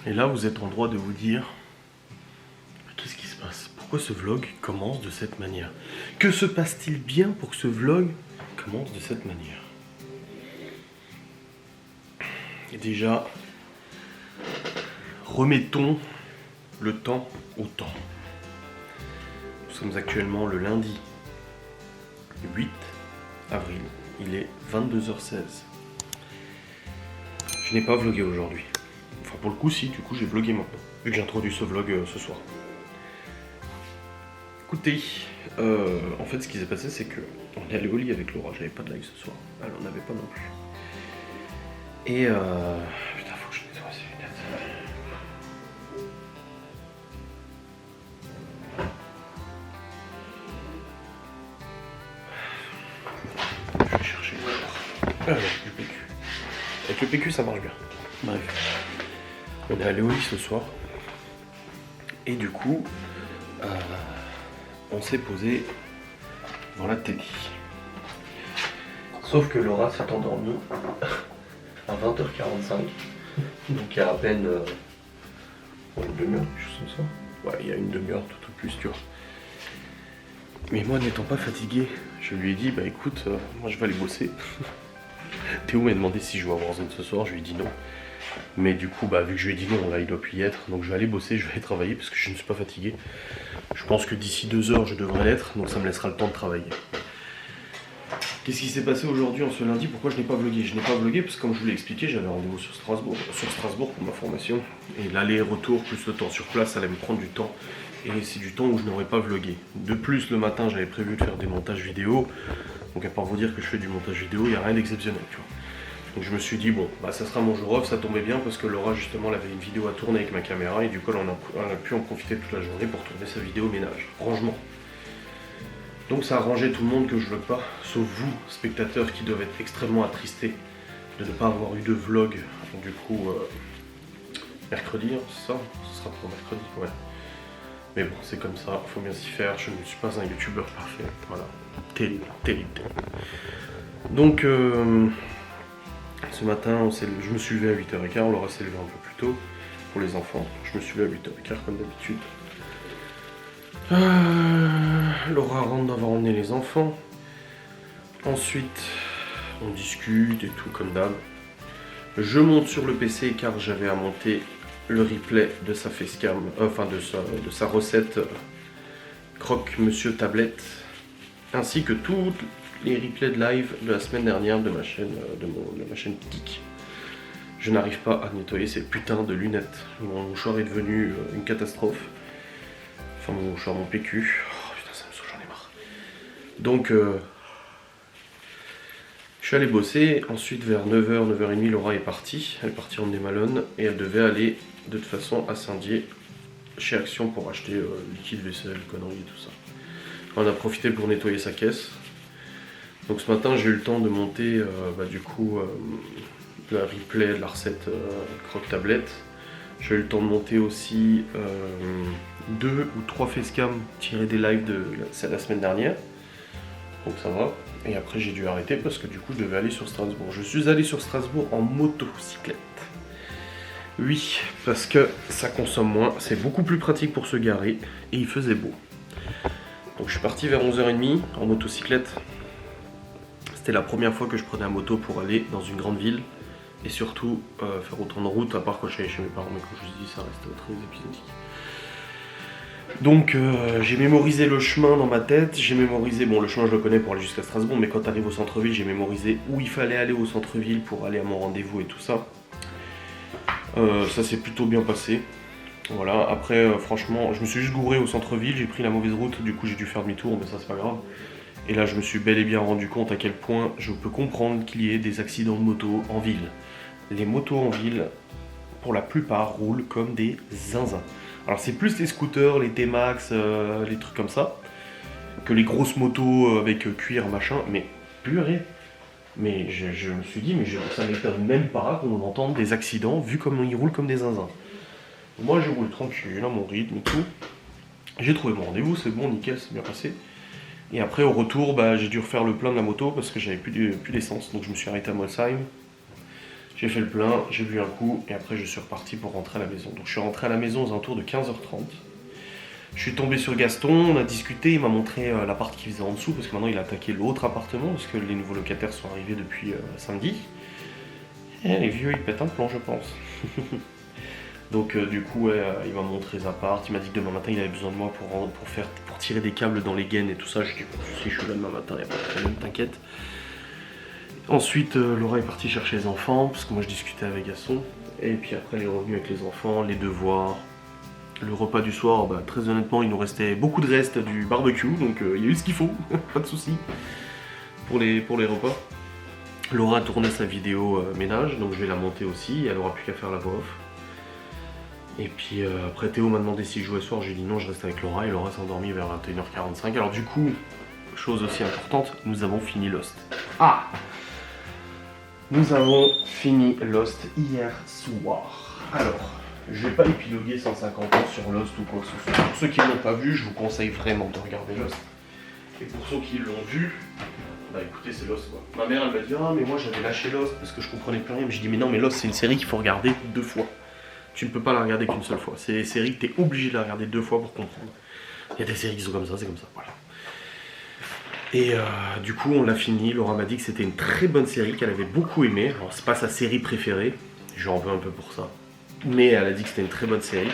Et là, vous êtes en droit de vous dire, qu'est-ce qui se passe? Pourquoi ce vlog commence de cette manière? Que se passe-t-il bien pour que ce vlog commence de cette manière? Et déjà, remettons le temps au temps. Nous sommes actuellement le lundi 8 avril. Il est 22h16. Je n'ai pas vlogué aujourd'hui. Enfin pour le coup si, du coup j'ai vlogué maintenant. Vu que j'introduis ce vlog ce soir. Écoutez, en fait ce qui s'est passé c'est que on est allé au lit avec Laura, j'avais pas de live ce soir. Elle en avait pas non plus. Et putain faut que je nettoie ces lunettes. Je vais chercher du PQ. Avec le PQ ça marche bien. Bref. On est allé au lit ce soir. Et du coup, on s'est posé dans la télé. Sauf que Laura s'est endormie à 20h45. Donc il y a à peine une demi-heure, quelque chose comme ça. Ouais, il y a une demi-heure tout au plus, tu vois. Mais moi n'étant pas fatigué, je lui ai dit, bah écoute, moi je vais aller bosser. Théo m'a demandé si je jouais à Warzone ce soir, je lui ai dit non. Mais du coup, bah, vu que je lui ai dit non, là il doit plus y être. Donc je vais aller bosser, je vais aller travailler parce que je ne suis pas fatigué. Je pense que d'ici 2 heures je devrais l'être, donc ça me laissera le temps de travailler. Qu'est-ce qui s'est passé aujourd'hui en ce lundi? Pourquoi je n'ai pas vlogué? Je n'ai pas vlogué parce que comme je vous l'ai expliqué, j'avais rendez-vous sur Strasbourg pour ma formation. Et l'aller-retour plus le temps sur place, ça allait me prendre du temps. Et c'est du temps où je n'aurais pas vlogué. De plus, le matin, j'avais prévu de faire des montages vidéo. Donc à part vous dire que je fais du montage vidéo, il n'y a rien d'exceptionnel, tu vois. Donc je me suis dit, bon, bah ça sera mon jour off, ça tombait bien parce que Laura justement elle avait une vidéo à tourner avec ma caméra et du coup on a pu en profiter toute la journée pour tourner sa vidéo ménage, rangement. Donc ça a arrangé tout le monde que je vlog pas, sauf vous, spectateurs qui doivent être extrêmement attristés de ne pas avoir eu de vlog. Donc, du coup, mercredi, hein, c'est ça? Ce sera pour mercredi, ouais. Mais bon, c'est comme ça, faut bien s'y faire, je ne suis pas un youtubeur parfait, voilà. Terrible. Donc, ce matin, je me suis levé à 8h15, Laura s'est levée un peu plus tôt pour les enfants. Je me suis levé à 8h15 comme d'habitude. Laura rentre d'avoir emmené les enfants. Ensuite, on discute et tout comme d'hab. Je monte sur le PC car j'avais à monter le replay de sa facecam, enfin de sa recette croque monsieur tablette, ainsi que toutes les replays de live de la semaine dernière de ma chaîne, de ma chaîne Geek. Je n'arrive pas à nettoyer ces putains de lunettes. Mon mouchoir est devenu une catastrophe. Enfin mon mouchoir, mon PQ. Oh putain ça me saoule, j'en ai marre. Donc je suis allé bosser. Ensuite vers 9h, 9h30 Laura est partie. Elle est partie emmener Malone et elle devait aller de toute façon à Saint-Dié chez Action pour acheter liquide vaisselle, conneries et tout ça. On a profité pour nettoyer sa caisse. Donc ce matin j'ai eu le temps de monter du coup le replay de la recette croque tablette. J'ai eu le temps de monter aussi 2 ou 3 facecam tirés des lives de la semaine dernière. Donc ça va. Et après j'ai dû arrêter parce que du coup je devais aller sur Strasbourg. Je suis allé sur Strasbourg en motocyclette. Oui, parce que ça consomme moins, c'est beaucoup plus pratique pour se garer et il faisait beau. Donc je suis parti vers 11h30 en motocyclette. C'était la première fois que je prenais la moto pour aller dans une grande ville et surtout faire autant de route, à part quand je suis allé chez mes parents, mais comme je vous dis, ça reste très épisodique. Donc j'ai mémorisé le chemin dans ma tête, j'ai mémorisé, bon le chemin je le connais pour aller jusqu'à Strasbourg, mais quand tu arrives au centre-ville, j'ai mémorisé où il fallait aller au centre-ville pour aller à mon rendez-vous et tout ça. Ça s'est plutôt bien passé. Voilà, après franchement, je me suis juste gouré au centre-ville, j'ai pris la mauvaise route, du coup j'ai dû faire demi-tour, mais ça c'est pas grave. Et là je me suis bel et bien rendu compte à quel point je peux comprendre qu'il y ait des accidents de moto en ville. Les motos en ville, pour la plupart, roulent comme des zinzins. Alors c'est plus les scooters, les T-Max, les trucs comme ça, que les grosses motos avec cuir machin, mais purée. Mais je me suis dit, mais ça m'étonne même pas qu'on entende des accidents vu comme ils roulent comme des zinzins. Moi je roule tranquille, à mon rythme et tout. J'ai trouvé mon rendez-vous, c'est bon, nickel, c'est bien passé. Et après au retour, j'ai dû refaire le plein de la moto parce que j'avais plus d'essence. Donc je me suis arrêté à Molsheim. J'ai fait le plein, j'ai bu un coup et après je suis reparti pour rentrer à la maison. Donc je suis rentré à la maison aux alentours de 15h30. Je suis tombé sur Gaston, on a discuté, il m'a montré l'appart qu'il faisait en dessous parce que maintenant il a attaqué l'autre appartement parce que les nouveaux locataires sont arrivés depuis samedi. Et les vieux ils pètent un plomb je pense. Donc du coup ouais, il m'a montré les apparts, il m'a dit que demain matin il avait besoin de moi pour tirer des câbles dans les gaines et tout ça. Je dis pas de soucis, je suis là demain matin, il n'y a pas de problème, t'inquiète. Ensuite Laura est partie chercher les enfants parce que moi je discutais avec Gaston. Et puis après elle est revenue avec les enfants, les devoirs. Le repas du soir, bah, très honnêtement, il nous restait beaucoup de restes du barbecue, donc il y a eu ce qu'il faut, pas de soucis pour les repas. Laura a tourné sa vidéo ménage, donc je vais la monter aussi, elle aura plus qu'à faire la voix off. Et puis après Théo m'a demandé si je jouais ce soir, j'ai dit non, je reste avec Laura, et Laura s'est endormie vers 21h45. Alors du coup, chose aussi importante, nous avons fini Lost. Ah! Nous avons fini Lost hier soir. Alors... je vais pas épiloguer 150 ans sur Lost ou quoi que ce soit. Pour ceux qui ne l'ont pas vu, je vous conseille vraiment de regarder Lost. Et pour ceux qui l'ont vu, bah écoutez, c'est Lost quoi. Ma mère elle m'a dit ah mais moi j'avais lâché Lost parce que je comprenais plus rien. Mais je dis mais non mais Lost c'est une série qu'il faut regarder 2 fois. Tu ne peux pas la regarder qu'une seule fois. C'est des séries que tu es obligé de la regarder 2 fois pour comprendre. Il y a des séries qui sont comme ça, c'est comme ça, voilà. Et du coup on l'a fini, Laura m'a dit que c'était une très bonne série, qu'elle avait beaucoup aimé. Alors c'est pas sa série préférée, j'en veux un peu pour ça. Mais elle a dit que c'était une très bonne série.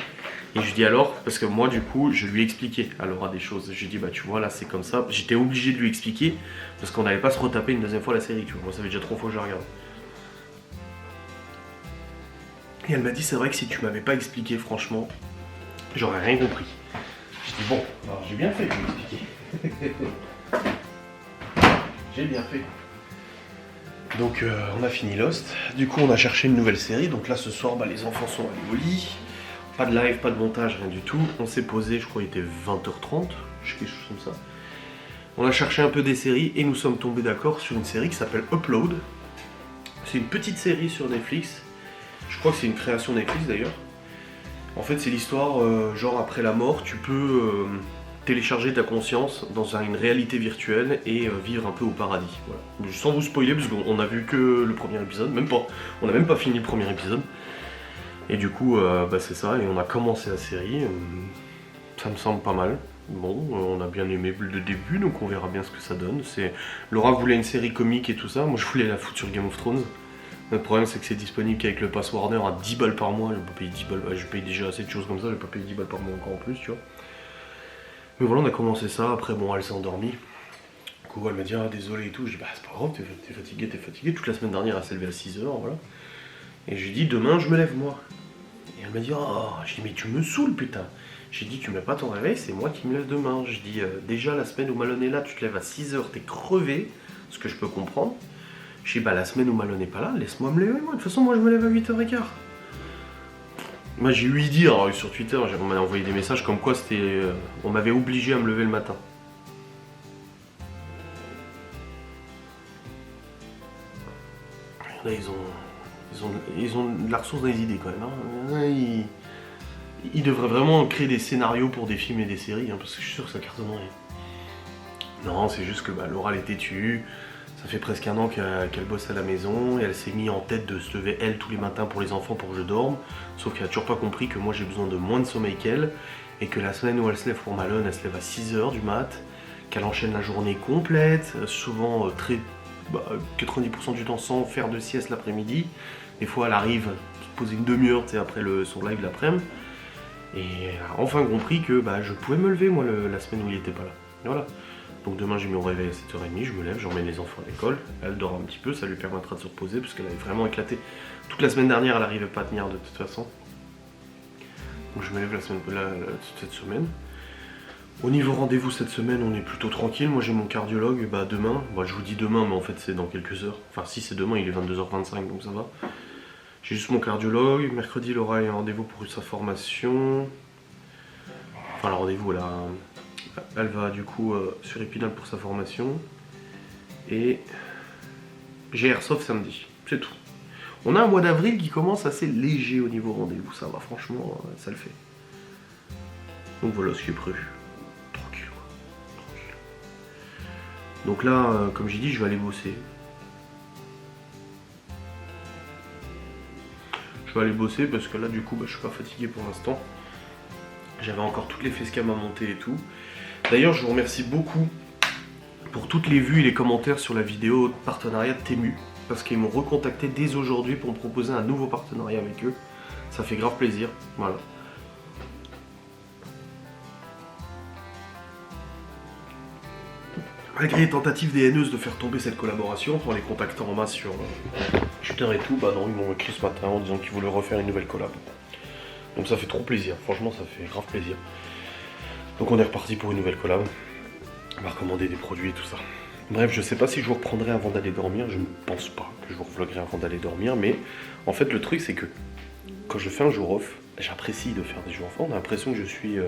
Et je lui dis alors, parce que moi du coup, je lui ai expliqué à Laura des choses. Je lui ai dit bah tu vois là c'est comme ça. J'étais obligé de lui expliquer, parce qu'on n'allait pas se retaper une deuxième fois la série, tu vois. Moi ça fait déjà 3 fois que je la regarde. Et elle m'a dit c'est vrai que si tu m'avais pas expliqué franchement, j'aurais rien compris. Je dis bon, alors j'ai bien fait de lui expliquer. J'ai bien fait. Donc on a fini Lost, du coup on a cherché une nouvelle série, donc là ce soir bah, les enfants sont allés au lit, pas de live, pas de montage, rien du tout, on s'est posé, je crois qu'il était 20h30, je sais quelque chose comme ça. On a cherché un peu des séries et nous sommes tombés d'accord sur une série qui s'appelle Upload. C'est une petite série sur Netflix, je crois que c'est une création Netflix d'ailleurs. En fait c'est l'histoire, genre après la mort, tu peux... télécharger ta conscience dans une réalité virtuelle et vivre un peu au paradis. Voilà. Sans vous spoiler, parce qu'on a vu que le premier épisode, même pas. On n'a même pas fini le premier épisode. Et du coup, bah c'est ça, et on a commencé la série. Ça me semble pas mal. Bon, on a bien aimé le début, donc on verra bien ce que ça donne. Laura voulait une série comique et tout ça, moi je voulais la foutre sur Game of Thrones. Le problème c'est que c'est disponible qu'avec le pass Warner à 10 balles par mois. Je vais pas payer 10 balles, je paye déjà assez de choses comme ça, je vais pas payer 10 balles par mois encore en plus, tu vois. Mais voilà, on a commencé ça, après bon, elle s'est endormie. Du coup, elle m'a dit ah, désolé et tout. Je dis bah c'est pas grave, t'es fatigué. Toute la semaine dernière, elle s'est levée à 6h, voilà. Et je lui ai dit demain, je me lève moi. Et elle m'a dit oh, je dis mais tu me saoules putain. J'ai dit tu mets pas ton réveil, c'est moi qui me lève demain. Je dis déjà la semaine où Malone est là, tu te lèves à 6h, t'es crevé, ce que je peux comprendre. Je dis bah la semaine où Malone n'est pas là, laisse-moi me lever moi. De toute façon, moi je me lève à 8h15. Moi j'ai eu dire sur Twitter, on m'a envoyé des messages comme quoi c'était, on m'avait obligé à me lever le matin. Là ils ont de la ressource dans les idées quand même. Hein. Ils devraient vraiment créer des scénarios pour des films et des séries, hein, parce que je suis sûr que ça cartonnerait. Non, c'est juste que bah, Laura elle est têtue. Ça fait presque 1 an qu'elle bosse à la maison et elle s'est mise en tête de se lever elle tous les matins pour les enfants pour que je dorme. Sauf qu'elle a toujours pas compris que moi j'ai besoin de moins de sommeil qu'elle et que la semaine où elle se lève pour Malone, elle se lève à 6h du mat, qu'elle enchaîne la journée complète, souvent 90% du temps sans faire de sieste l'après-midi. Des fois elle arrive se poser une demi-heure après son live l'après-midi. Et elle a enfin compris que bah, je pouvais me lever moi la semaine où il était pas là. Et voilà. Donc demain j'ai mis mon réveil à 7h30, je me lève, j'emmène les enfants à l'école, elle dort un petit peu, ça lui permettra de se reposer parce qu'elle avait vraiment éclaté. Toute la semaine dernière elle n'arrivait pas à tenir de toute façon. Donc je me lève cette semaine. Au niveau rendez-vous cette semaine on est plutôt tranquille, moi j'ai mon cardiologue demain, je vous dis demain mais en fait c'est dans quelques heures. Enfin si c'est demain il est 22h25 donc ça va. J'ai juste mon cardiologue, mercredi Laura a un rendez-vous pour sa formation. Enfin le rendez-vous là. Elle va du coup sur Épinal pour sa formation. Et j'ai Airsoft samedi, c'est tout. On a un mois d'avril qui commence assez léger au niveau rendez-vous, ça va franchement, ça le fait. Donc voilà ce qui est prévu. Tranquille quoi, tranquille. Donc là, comme j'ai dit, je vais aller bosser. peux aller bosser parce que là du coup je suis pas fatigué pour l'instant. J'avais encore toutes les facecam à monter et tout. D'ailleurs je vous remercie beaucoup pour toutes les vues et les commentaires sur la vidéo de partenariat de Temu, parce qu'ils m'ont recontacté dès aujourd'hui pour me proposer un nouveau partenariat avec eux. Ça fait grave plaisir, voilà. Malgré les tentatives des haineuses de faire tomber cette collaboration, en les contactant en masse sur Twitter et tout, bah non, ils m'ont écrit ce matin en disant qu'ils voulaient refaire une nouvelle collab. Donc ça fait trop plaisir, franchement ça fait grave plaisir. Donc on est reparti pour une nouvelle collab. On va recommander des produits et tout ça. Bref, je sais pas si je vous reprendrai avant d'aller dormir, je ne pense pas que je vous revloguerai avant d'aller dormir, mais en fait le truc c'est que quand je fais un jour off, j'apprécie de faire des jours off. On a l'impression que je suis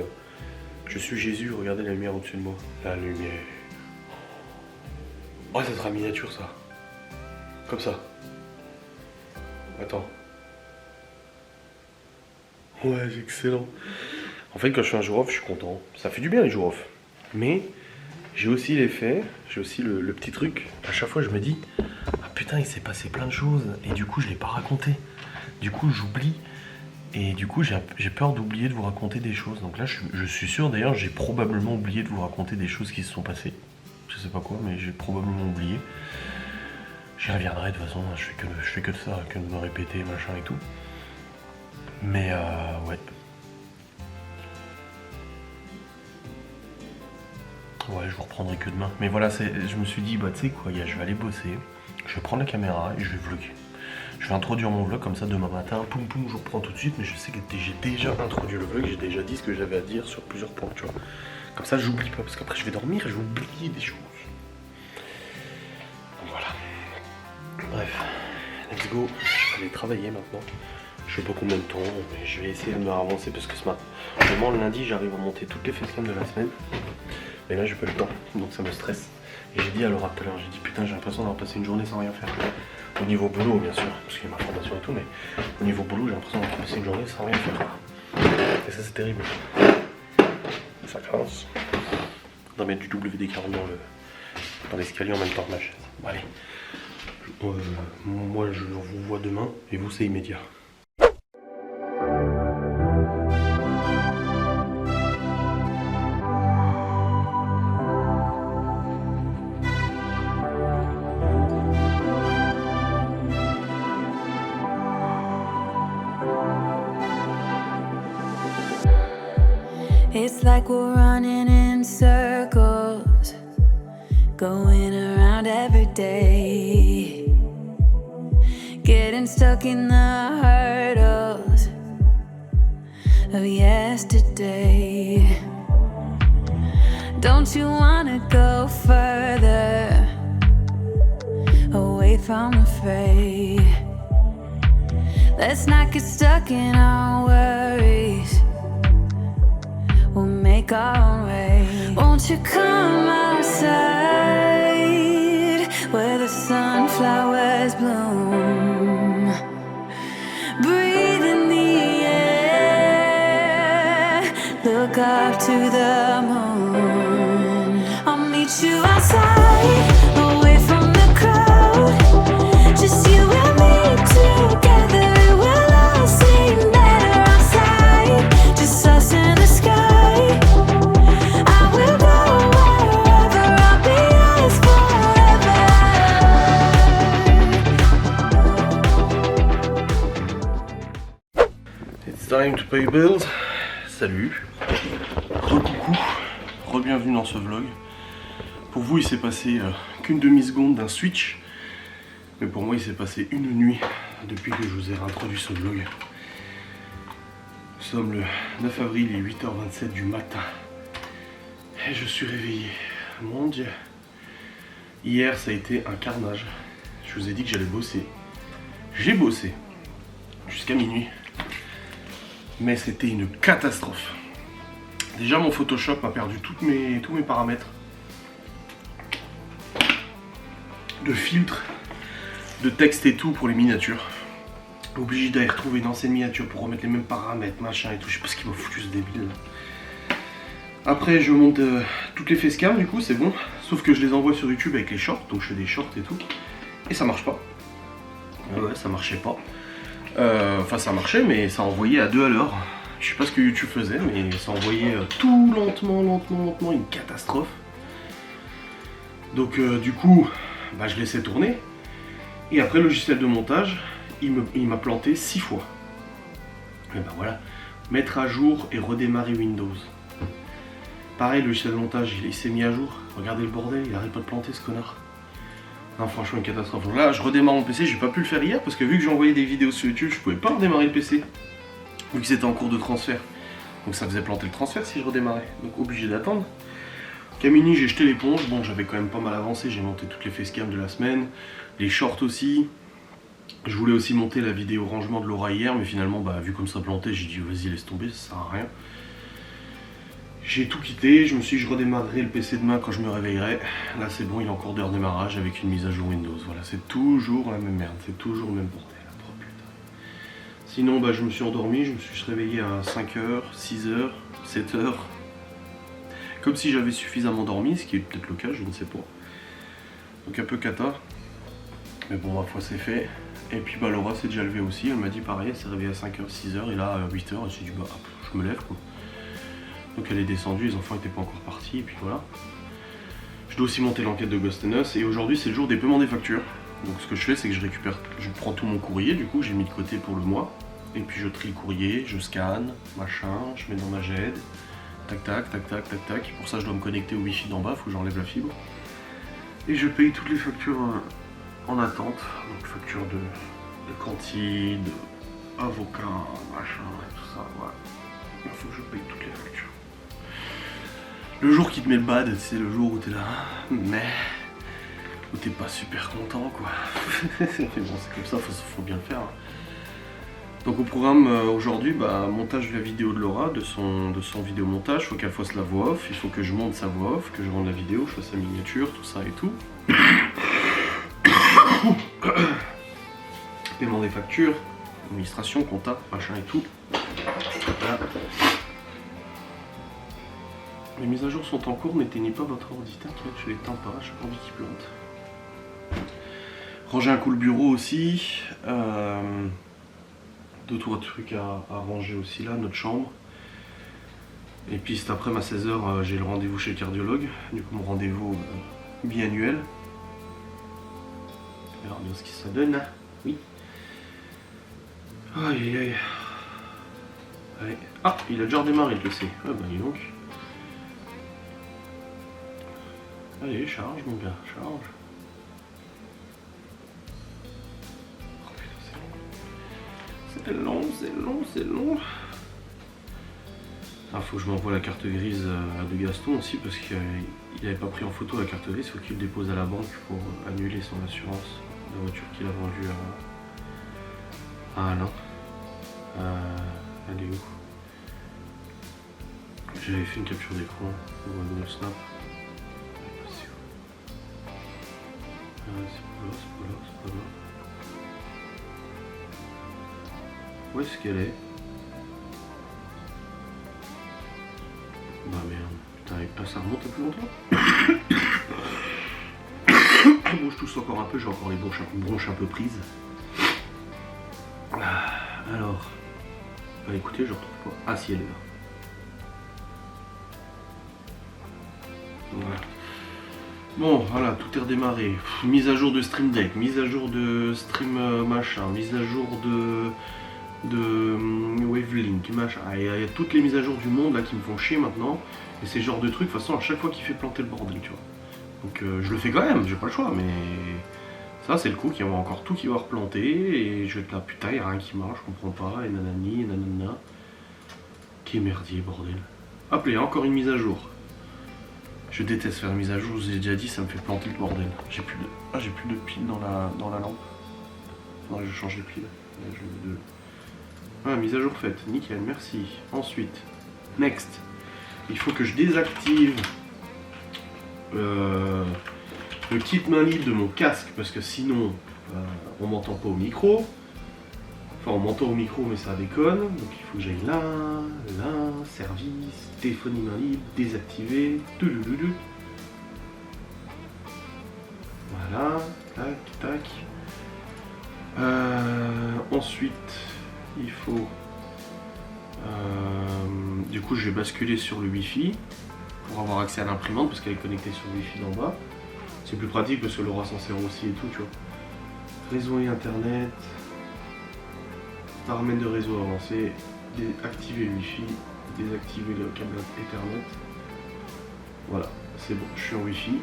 Jésus, regardez la lumière au-dessus de moi. La lumière. Oh, ça sera miniature ça. Comme ça. Attends. Ouais, c'est excellent. En fait, quand je fais un jour off, je suis content. Ça fait du bien les jours off. Mais j'ai aussi l'effet, j'ai aussi le petit truc. À chaque fois, je me dis, ah putain, il s'est passé plein de choses. Et du coup, je l'ai pas raconté. Du coup, j'oublie. Et du coup, j'ai peur d'oublier de vous raconter des choses. Donc là, je suis sûr, d'ailleurs, j'ai probablement oublié de vous raconter des choses qui se sont passées. Je sais pas quoi, mais j'ai probablement oublié. J'y reviendrai de toute façon, je fais que de ça, que de me répéter, machin et tout. Mais ouais. Ouais, je vous reprendrai que demain. Mais voilà, je me suis dit, bah tu sais quoi, je vais aller bosser, je vais prendre la caméra et je vais vlogger. Je vais introduire mon vlog comme ça demain matin, poum poum, je vous reprends tout de suite, mais je sais que j'ai déjà introduit le vlog, j'ai déjà dit ce que j'avais à dire sur plusieurs points, tu vois. Comme ça, j'oublie pas, parce qu'après je vais dormir et je vais oublier des choses. Donc voilà. Bref, let's go. Je vais aller travailler maintenant. Je sais pas combien de temps, mais je vais essayer de me avancer parce que ce matin, vraiment le lundi, j'arrive à monter toutes les facecam de la semaine. Mais là, j'ai pas le temps, donc ça me stresse. Et j'ai dit à Laura tout à l'heure, j'ai dit putain, j'ai l'impression d'avoir passé une journée sans rien faire. Au niveau boulot, bien sûr, parce qu'il y a ma formation et tout, mais au niveau boulot, j'ai l'impression d'avoir passé une journée sans rien faire. Et ça, c'est terrible. Ça commence. On va mettre du WD-40 dans l'escalier en même temps que ma chaise. Bon, allez. Moi, je vous vois demain, et vous, c'est immédiat. It's like we're running in circles, going around every day, getting stuck in the hurdles of yesterday. Don't you wanna go further, away from the fray? Let's not get stuck in our worries, we'll make our own way. Won't you come outside where the sunflowers bloom? Breathe in the air, look up to the moon. I'll meet you outside, away from the crowd, just you and me together. It will all seem better outside, just us in the sky. Time to pay bills. Salut, re-coucou, re-bienvenue dans ce vlog. Pour vous il s'est passé qu'une demi-seconde d'un switch, mais pour moi il s'est passé une nuit depuis que je vous ai réintroduit ce vlog. Nous sommes le 9 avril, il est 8h27 du matin et je suis réveillé. Mon Dieu, hier ça a été un carnage. Je vous ai dit que j'allais bosser, j'ai bossé jusqu'à minuit. Mais c'était une catastrophe. Déjà mon Photoshop a perdu tous mes paramètres de filtre, de texte et tout pour les miniatures. Obligé d'aller retrouver une ancienne miniature pour remettre les mêmes paramètres, machin et tout. Je sais pas ce qu'il m'a foutu ce débile. Après je monte toutes les facecam, du coup c'est bon. Sauf que je les envoie sur YouTube avec les shorts, donc je fais des shorts et tout. Et ça marche pas. Ouais, ça marchait pas. Enfin ça marchait mais ça envoyait à 2 à l'heure. Je sais pas ce que YouTube faisait mais ça envoyait tout lentement, une catastrophe. Donc du coup, bah, je laissais tourner. Et après le logiciel de montage, il m'a planté 6 fois. Et ben voilà, mettre à jour et redémarrer Windows. Pareil, le logiciel de montage, il s'est mis à jour. Regardez le bordel, il arrête pas de planter ce connard. Non, franchement, une catastrophe. Donc là, je redémarre mon PC, j'ai pas pu le faire hier parce que vu que j'ai envoyé des vidéos sur YouTube, je pouvais pas redémarrer le PC. Vu que c'était en cours de transfert. Donc ça faisait planter le transfert si je redémarrais. Donc obligé d'attendre. Camini, j'ai jeté l'éponge. Bon, j'avais quand même pas mal avancé. J'ai monté toutes les facecam de la semaine. Les shorts aussi. Je voulais aussi monter la vidéo rangement de Laura hier, mais finalement, bah, vu comme ça plantait, j'ai dit vas-y, laisse tomber, ça sert à rien. J'ai tout quitté, je me suis dit je redémarrerai le PC demain quand je me réveillerai. Là c'est bon, il est en cours de redémarrage avec une mise à jour Windows. Voilà, c'est toujours la même merde, c'est toujours le même bordel. Oh, putain. Sinon bah, je me suis endormi, je me suis réveillé à 5h, 6h, 7h. Comme si j'avais suffisamment dormi, ce qui est peut-être le cas, je ne sais pas. Donc un peu cata. Mais bon, ma foi c'est fait. Et puis bah Laura s'est déjà levée aussi, elle m'a dit pareil, elle s'est réveillée à 5h, 6h et là à 8h, elle s'est dit bah je me lève quoi. Donc elle est descendue, les enfants n'étaient pas encore partis, et puis voilà. Je dois aussi monter l'enquête de Ghost & Us, et aujourd'hui c'est le jour des paiements des factures. Donc ce que je fais, c'est que je prends tout mon courrier, du coup j'ai mis de côté pour le mois, et puis je trie le courrier, je scanne, machin, je mets dans ma GED, tac tac, tac tac, tac tac. Pour ça je dois me connecter au wifi d'en bas, faut que j'enlève la fibre. Et je paye toutes les factures en attente, donc factures de cantine, avocat, machin, et tout ça, voilà. Il faut que je paye toutes les factures. Le jour qui te met le bad, c'est le jour où t'es là, mais où t'es pas super content quoi. Mais bon, c'est comme ça, faut bien le faire. Hein. Donc au programme aujourd'hui, bah, montage de la vidéo de Laura, de son vidéo montage, faut qu'elle fasse la voix off, il faut que je monte sa voix off, que je rende la vidéo, je fasse sa miniature, tout ça et tout. Paiement des factures, administration, compta, machin et tout. Voilà. Les mises à jour sont en cours, n'éteignez pas votre ordi, t'inquiète, je l'éteins pas, j'ai pas envie qu'il plante. Ranger un coup le bureau aussi, 2-3 trucs à ranger aussi là, notre chambre. Et puis cet après-midi à 16h, j'ai le rendez-vous chez le cardiologue, du coup mon rendez-vous biannuel. On verra bien ce que ça donne, oui. Aïe aïe aïe. Allez. Ah, il a déjà redémarré le PC. Ah bah dis donc. Allez, charge mon gars, charge. Oh putain, c'est long, c'est long, c'est long. Ah, faut que je m'envoie la carte grise de Gaston aussi parce qu'il n'avait pas pris en photo la carte grise, faut qu'il le dépose à la banque pour annuler son assurance de voiture qu'il a vendue à Alain. Elle est où? J'avais fait une capture d'écran ou un Google Snap. C'est pas là. Où est-ce qu'elle est? Bah merde, putain, ça remonte un peu longtemps. Bon, je tousse encore un peu, j'ai encore les bronches un peu prises. Alors, bah écoutez, je retrouve pas. Ah si, elle est là. Voilà. Bon, voilà, tout est redémarré. Mise à jour de Stream Deck, mise à jour de Stream machin, mise à jour de Wavelink, machin. Il y a toutes les mises à jour du monde là qui me font chier maintenant. Et c'est ce genre de truc, de toute façon, à chaque fois qu'il fait planter le bordel, tu vois. Donc je le fais quand même, j'ai pas le choix, mais ça c'est le coup qu'il y aura encore tout qui va replanter. Et je vais être là, putain, il y a rien qui marche, je comprends pas, et nanani, et nanana. Qui merdier, bordel. Hop là, encore une mise à jour. Je déteste faire la mise à jour, je vous ai déjà dit, ça me fait planter le bordel. J'ai plus de piles dans la lampe. Non, je change les piles. Là, je mets deux. Voilà, mise à jour faite, nickel, merci. Ensuite, next. Il faut que je désactive le kit main libre de mon casque parce que sinon on m'entend pas au micro. Enfin, on m'entend au micro, mais ça déconne. Donc il faut que j'aille là, service, téléphonie main libre, désactiver. Voilà, tac, tac. Ensuite, il faut... du coup, je vais basculer sur le Wi-Fi pour avoir accès à l'imprimante parce qu'elle est connectée sur le Wi-Fi d'en bas. C'est plus pratique parce que Laura s'en sert aussi et tout, tu vois. Réseau et internet. Paramètres de réseau avancé. Activer le Wi-Fi. Désactiver le câble Ethernet. Voilà, c'est bon, je suis en Wi-Fi.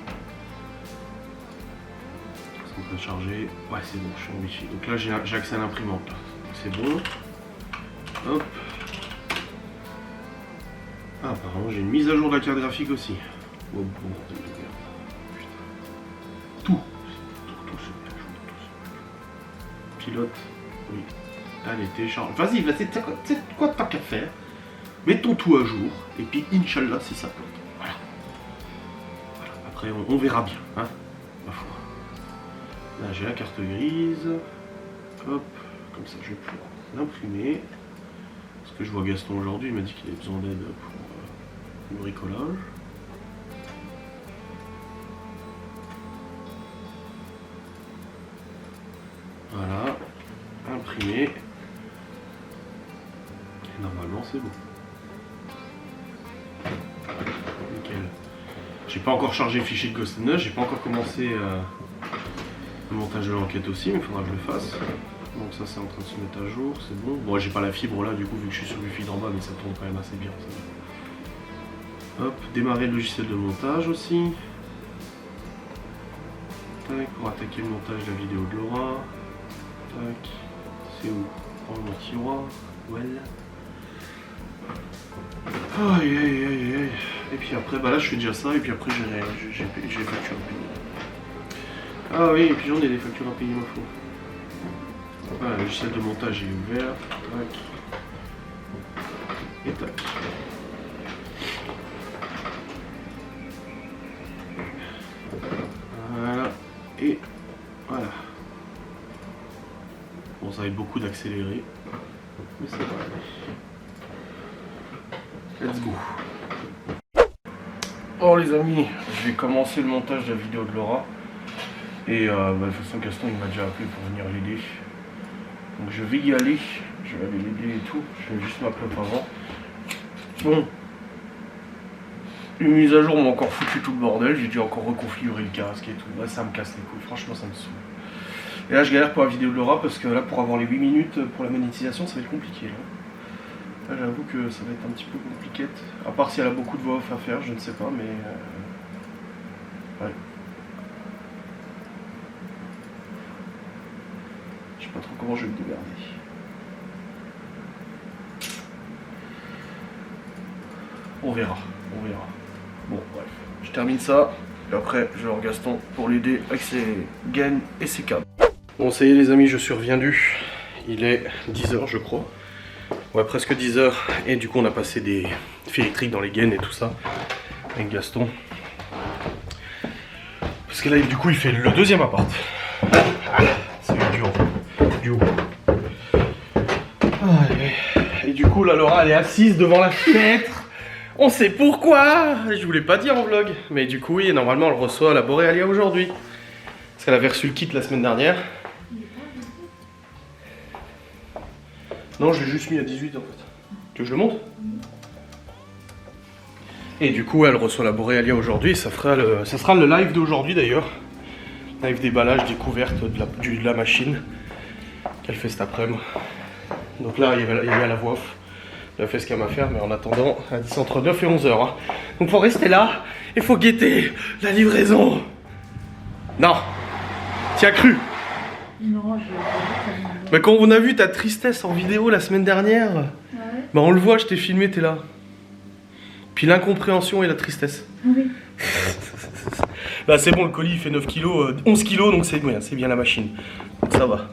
C'est en train de charger. Ouais, c'est bon, je suis en Wi-Fi. Donc là, j'ai accès à l'imprimante. C'est bon. Hop. Ah, apparemment, j'ai une mise à jour de la carte graphique aussi. Oh, bon, tout se met à jour, pilote, oui. Allez, télécharge. Vas-y, c'est quoi t'as qu'à faire? Mettons tout à jour, et puis Inch'Allah si ça plante. Voilà. Après, on verra bien, hein, ma foi. Là, j'ai la carte grise. Hop, comme ça, je vais pouvoir l'imprimer. Parce que je vois Gaston aujourd'hui, il m'a dit qu'il avait besoin d'aide pour le bricolage. Voilà, imprimé. Et normalement c'est bon. Nickel. J'ai pas encore chargé le fichier de Ghost in the Shell, j'ai pas encore commencé le montage de l'enquête aussi, mais il faudra que je le fasse. Donc ça c'est en train de se mettre à jour, c'est bon. Bon, j'ai pas la fibre là du coup vu que je suis sur le fil d'en bas, mais ça tourne quand même assez bien. Hop, démarrer le logiciel de montage aussi. Tac, pour attaquer le montage de la vidéo de Laura. Tac, c'est où? Dans mon tiroir, voilà. Aïe aïe aïe aïe. Et puis après, bah là je fais déjà ça, et puis après j'ai les factures à payer. Ah oui, et puis j'en ai des factures à payer, ma foi. Voilà, le logiciel de montage est ouvert. Tac. Et tac. Voilà. Et voilà. Bon, ça va être beaucoup d'accélérer. Mais c'est pas grave. Let's go. Bon les amis, je vais commencer le montage de la vidéo de Laura. Et de toute façon Gaston il m'a déjà appelé pour venir l'aider. Donc je vais y aller, je vais aller l'aider et tout. Je vais juste m'appeler avant. Bon. Une mise à jour m'a encore foutu tout le bordel, j'ai dû encore reconfigurer le casque et tout. Là ça me casse les couilles, franchement ça me saoule. Et là je galère pour la vidéo de Laura parce que là pour avoir les 8 minutes pour la monétisation ça va être compliqué là. Là j'avoue que ça va être un petit peu compliqué. À part si elle a beaucoup de voix off à faire, je ne sais pas, mais... ouais. Je sais pas trop comment je vais me démerder. On verra, on verra. Bon bref, je termine ça. Et après je vais voir Gaston pour l'aider avec ses gaines et ses câbles. Bon ça y est les amis, je suis reviendu. Il est 10h je crois. Ouais, presque 10h, et du coup on a passé des fils électriques dans les gaines et tout ça avec Gaston. Parce que là du coup il fait le deuxième appart. C'est du haut. Et du coup là Laura elle est assise devant la fenêtre. On sait pourquoi. Je voulais pas dire en vlog. Mais du coup oui, normalement elle reçoit la Borealia aujourd'hui. Parce qu'elle avait reçu le kit la semaine dernière. Non, je l'ai juste mis à 18 en fait. Tu veux que je le montre? Et du coup, elle reçoit la Borealia aujourd'hui. Ça sera le live d'aujourd'hui d'ailleurs. Live déballage, découverte de la machine qu'elle fait cet après-midi. Donc là, il y a la voix off. Elle a fait ce qu'elle m'a fait, mais en attendant, elle dit c'est entre 9 et 11h. Hein. Donc faut rester là. Il faut guetter la livraison. Non. T'y as cru? Non, Mais quand on a vu ta tristesse en vidéo la semaine dernière, ouais. Bah on le voit, je t'ai filmé, t'es là. Puis l'incompréhension et la tristesse. Oui. Là c'est bon, le colis il fait 9 kg, 11 kg, donc c'est bien la machine. Donc ça va.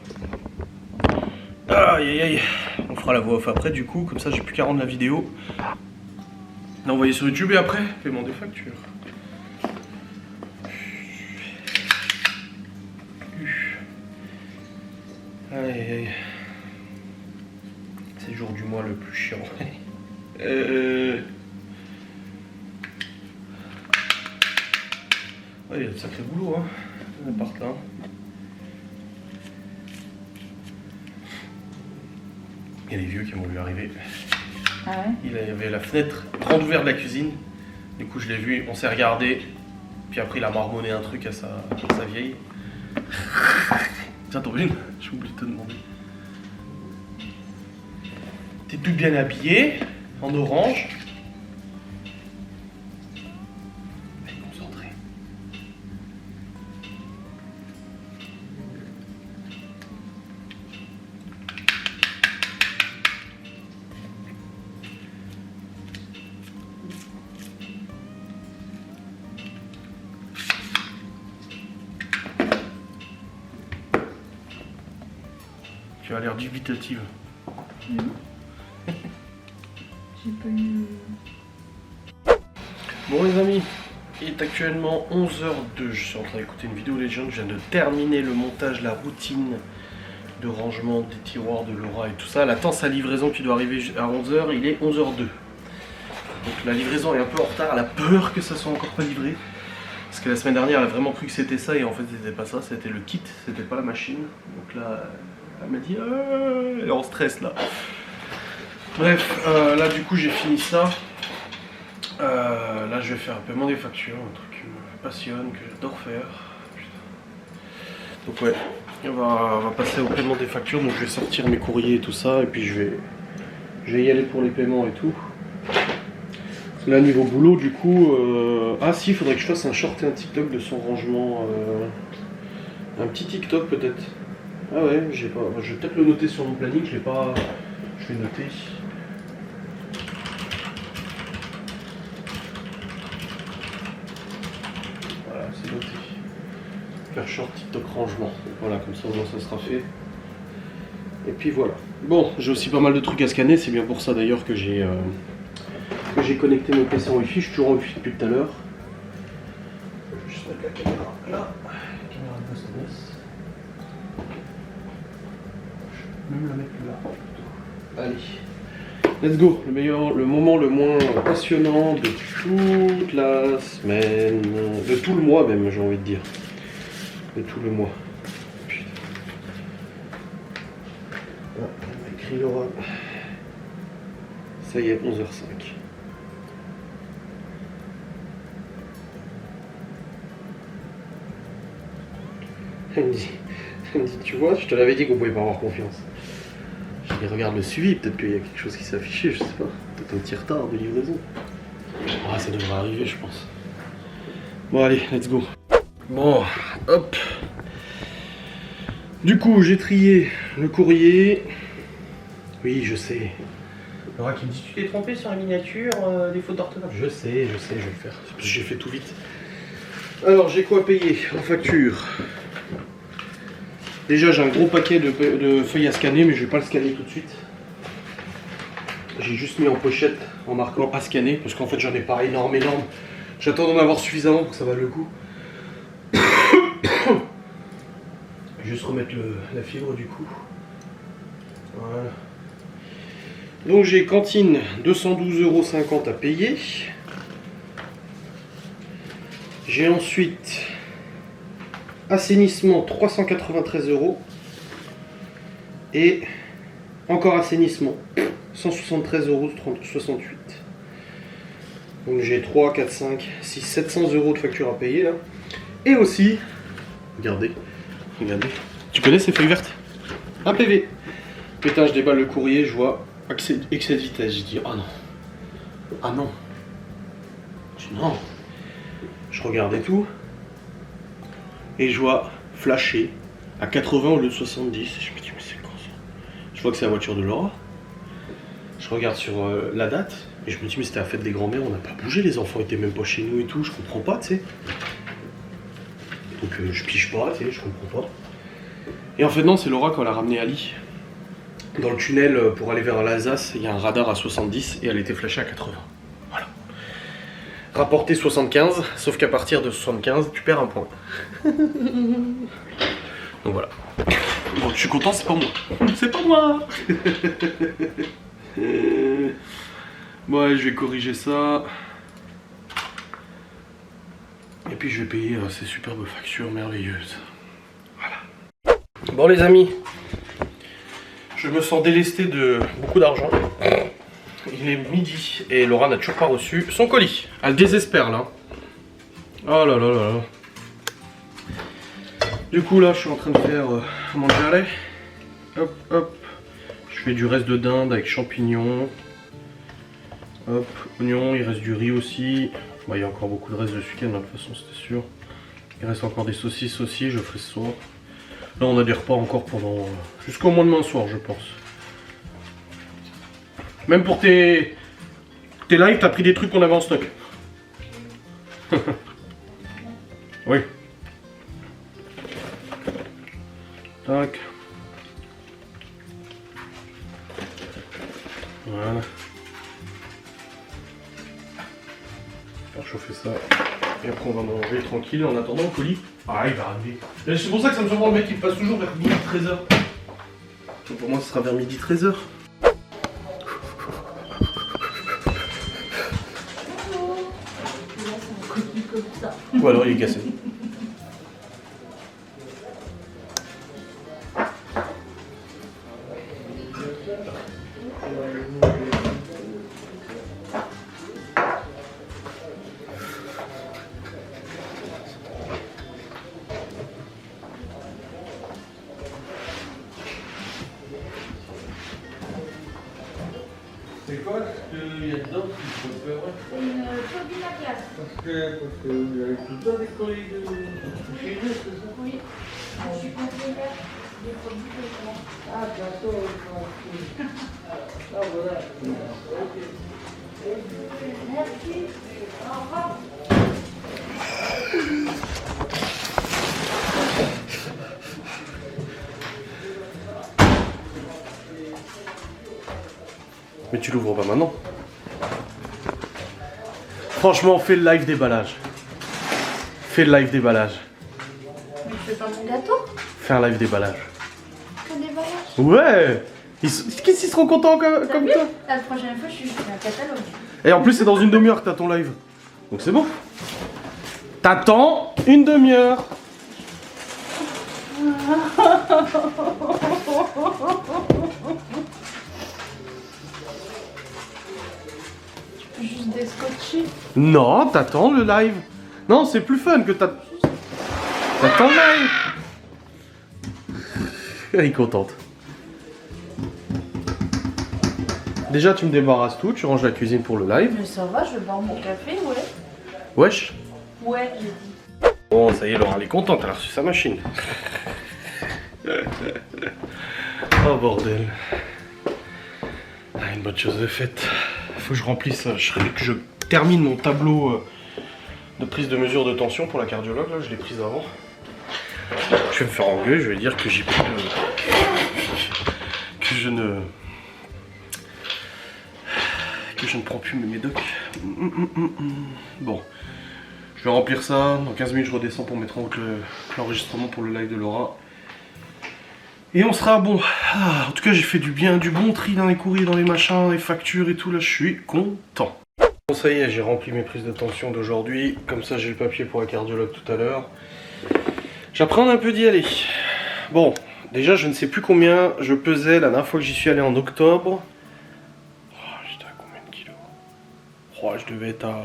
Aïe aïe aïe. On fera la voix off après du coup, comme ça j'ai plus qu'à rendre la vidéo. L'envoyer sur YouTube et après, paiement des factures. Aïe aïe. C'est le jour du mois le plus chiant. Ouais, il y a de sacré boulot, hein. On part là. Il y a des vieux qui m'ont vu arriver. Ah ouais? Il y avait la fenêtre grande ouverte de la cuisine. Du coup, je l'ai vu, on s'est regardé. Puis après, il a marmonné un truc à sa vieille. Tiens, t'en veux une? J'ai oublié de te demander. T'es toute bien habillée, en orange. Elle est concentrée. Tu as l'air dubitative. J'ai pas eu... Bon les amis, il est actuellement 11h02, je suis en train d'écouter une vidéo Legend, je viens de terminer le montage, la routine de rangement des tiroirs de Laura et tout ça. Elle attend sa livraison qui doit arriver à 11h, il est 11h02. Donc la livraison est un peu en retard, elle a peur que ça soit encore pas livré. Parce que la semaine dernière elle a vraiment cru que c'était ça et en fait c'était pas ça, c'était le kit, c'était pas la machine. Donc là elle m'a dit elle est en stress là. Bref, là du coup j'ai fini ça. Là je vais faire un paiement des factures, un truc qui me passionne, que j'adore faire. Putain. Donc ouais, on va passer au paiement des factures, donc je vais sortir mes courriers et tout ça, et puis je vais y aller pour les paiements et tout. Parce que là niveau boulot du coup, ah si, il faudrait que je fasse un short et un TikTok de son rangement, un petit TikTok peut-être. Ah ouais, je vais peut-être le noter sur mon planning, je l'ai pas, je vais noter. Voilà, c'est noté. Faire short TikTok rangement. Voilà, comme ça au moins ça sera fait. Et puis voilà. Bon, j'ai aussi pas mal de trucs à scanner, c'est bien pour ça d'ailleurs que j'ai connecté mon PC en Wi-Fi. Je suis toujours en Wi-Fi depuis tout à l'heure. Je vais juste mettre la caméra là. La caméra de SMS. Je vais même la mettre là. Allez. Let's go, le moment le moins passionnant de toute la semaine, de tout le mois même, j'ai envie de dire. De tout le mois. Putain. Ah, elle m'a écrit Laura. Ça y est, 11h05. Elle me dit, tu vois, je te l'avais dit qu'on pouvait pas avoir confiance. Je dis, regarde le suivi, peut-être qu'il y a quelque chose qui s'est affiché, je sais pas. Peut-être un petit retard de livraison. Ah, ça devrait arriver, je pense. Bon, allez, let's go. Bon, hop. Du coup, j'ai trié le courrier. Oui, je sais. Laura qui me dit, tu t'es trompé sur la miniature, des fautes d'orthographe. Je sais, je vais le faire. C'est parce que j'ai fait tout vite. Alors, j'ai quoi payer en facture? Déjà j'ai un gros paquet de feuilles à scanner, mais je vais pas le scanner tout de suite. J'ai juste mis en pochette en marquant à scanner, parce qu'en fait j'en ai pas énorme. J'attends d'en avoir suffisamment pour que ça vaille le coup. Juste remettre la fibre du coup. Voilà. Donc j'ai cantine 212,50 € à payer. J'ai ensuite assainissement 393 €. Et encore assainissement 173,68 €. Donc j'ai 3, 4, 5, 6, 700 € de facture à payer là. Et aussi, regardez. Tu connais ces feuilles vertes? Un PV. Putain, je déballe le courrier, je vois excès de vitesse. Je dis, oh non. Ah non. Je dis non. Je regarde et tout. Et je vois flasher à 80 au lieu de 70. Et je me dis, mais c'est quoi ça? Je vois que c'est la voiture de Laura. Je regarde sur la date. Et je me dis, mais c'était la fête des grands-mères, on n'a pas bougé, les enfants étaient même pas chez nous et tout. Je comprends pas, tu sais. Donc je pige pas, tu sais, je comprends pas. Et en fait, non, c'est Laura quand elle a ramené Ali. Dans le tunnel pour aller vers l'Alsace, il y a un radar à 70 et elle était flashée à 80. Voilà. Rapporté 75, sauf qu'à partir de 75, tu perds un point. Donc voilà. Bon, je suis content, c'est pas moi. C'est pas moi. Bon, allez, je vais corriger ça. Et puis je vais payer ces superbes factures merveilleuses. Voilà. Bon les amis, Je me sens délesté de beaucoup d'argent. Il est midi et Laura n'a toujours pas reçu son colis. Elle désespère là. Oh là là là là. Du coup là je suis en train de faire mangiare. Hop hop. Je fais du reste de dinde avec champignons. Hop, oignons, il reste du riz aussi. Bah, il y a encore beaucoup de reste de ce week-end, de toute façon c'était sûr. Il reste encore des saucisses aussi, je ferai ce soir. Là on a des repas encore pendant jusqu'au moins demain soir je pense. Même pour tes lives, t'as pris des trucs qu'on avait en stock. Oui. Tac. Voilà. Faire chauffer ça. Et après on va manger tranquille en attendant le colis. Ah il va arriver. C'est pour ça que ça me surprend le mec, il passe toujours vers midi 13h. Donc pour moi ce sera vers midi 13h. Ou alors il est cassé. C'est quoi ce qu'il y a dedans qu'il faut faire? C'est une turbine à gaz. Parce que vous avez tout le temps des colis de chez nous, c'est ça? Oui. Je suis conseillère des produits de commande. Ah, d'accord, ah, voilà. Ok. Merci. Au revoir. Mais tu l'ouvres pas maintenant. Franchement, fais le live déballage. Fais le live déballage. Mais je fais pas mon gâteau. Fais un live déballage. Que des voyages. Ouais. Qu'est-ce qu'ils seront contents comme T'as vu? toi? La prochaine fois, je suis un catalogue. Et en plus, c'est dans une demi-heure que t'as ton live. Donc c'est bon. T'attends une demi-heure. Tu peux juste descotcher. Non, t'attends le live. Non, c'est plus fun que t'attends le live. Elle est contente. Déjà, tu me débarrasses tout, tu ranges la cuisine pour le live. Mais ça va, je vais boire mon café, ouais. Wesh. Ouais, j'ai dit. Bon, ça y est, Laura, elle est contente, elle a reçu sa machine. Oh bordel. Ah, une bonne chose de faite. Faut que je remplisse, que je termine mon tableau de prise de mesure de tension pour la cardiologue, là, je l'ai prise avant. Je vais me faire engueuler, je vais dire que j'ai pris que je ne prends plus mes médocs. Bon. Je vais remplir ça, dans 15 minutes je redescends pour mettre en route l'enregistrement pour le live de Laura. Et on sera bon. Ah, en tout cas j'ai fait du bon tri dans les courriers, dans les machins, les factures et tout, là je suis content. Bon ça y est, j'ai rempli mes prises de tension d'aujourd'hui, comme ça j'ai le papier pour la cardiologue tout à l'heure. J'apprends un peu d'y aller. Bon, déjà je ne sais plus combien je pesais la dernière fois que j'y suis allé en octobre. Oh, j'étais à combien de kilos? Oh, je devais être à...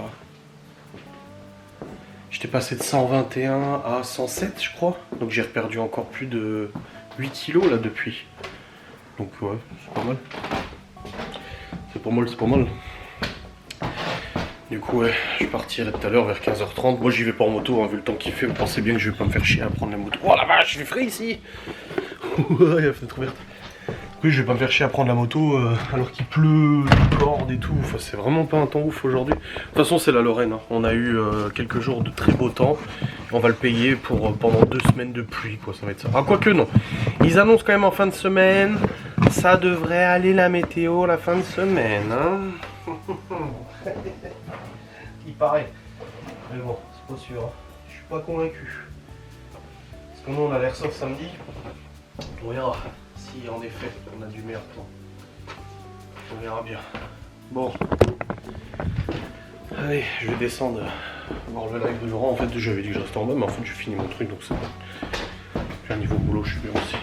J'étais passé de 121 à 107 je crois. Donc j'ai reperdu encore plus de 8 kilos là depuis. Donc ouais, c'est pas mal. C'est pas mal, c'est pas mal. Du coup ouais, je partirai tout à l'heure vers 15h30. Moi j'y vais pas en moto, hein, vu le temps qu'il fait. Vous pensez bien que je vais pas me faire chier à prendre la moto. Oh la vache, il fait frais ici. Ouais, la fenêtre ouverte. Oui, je vais pas me faire chier à prendre la moto alors qu'il pleut, des cordes et tout. Enfin, c'est vraiment pas un temps ouf aujourd'hui. De toute façon, c'est la Lorraine. Hein. On a eu quelques jours de très beau temps. On va le payer pour pendant 2 semaines de pluie, quoi. Ça va être ça. Ah, quoique non. Ils annoncent quand même en fin de semaine. Ça devrait aller la météo la fin de semaine. Hein. Il paraît. Mais bon, c'est pas sûr. Hein. Je suis pas convaincu. Parce que nous, on a l'airsoft samedi. On verra. Si en effet on a du meilleur temps. On verra bien. Bon. Allez, je vais descendre voir le live de Laurent. En fait j'avais dit que je restais en bas, mais en fait j'ai fini mon truc donc c'est bon. J'ai un niveau boulot, je suis bien aussi.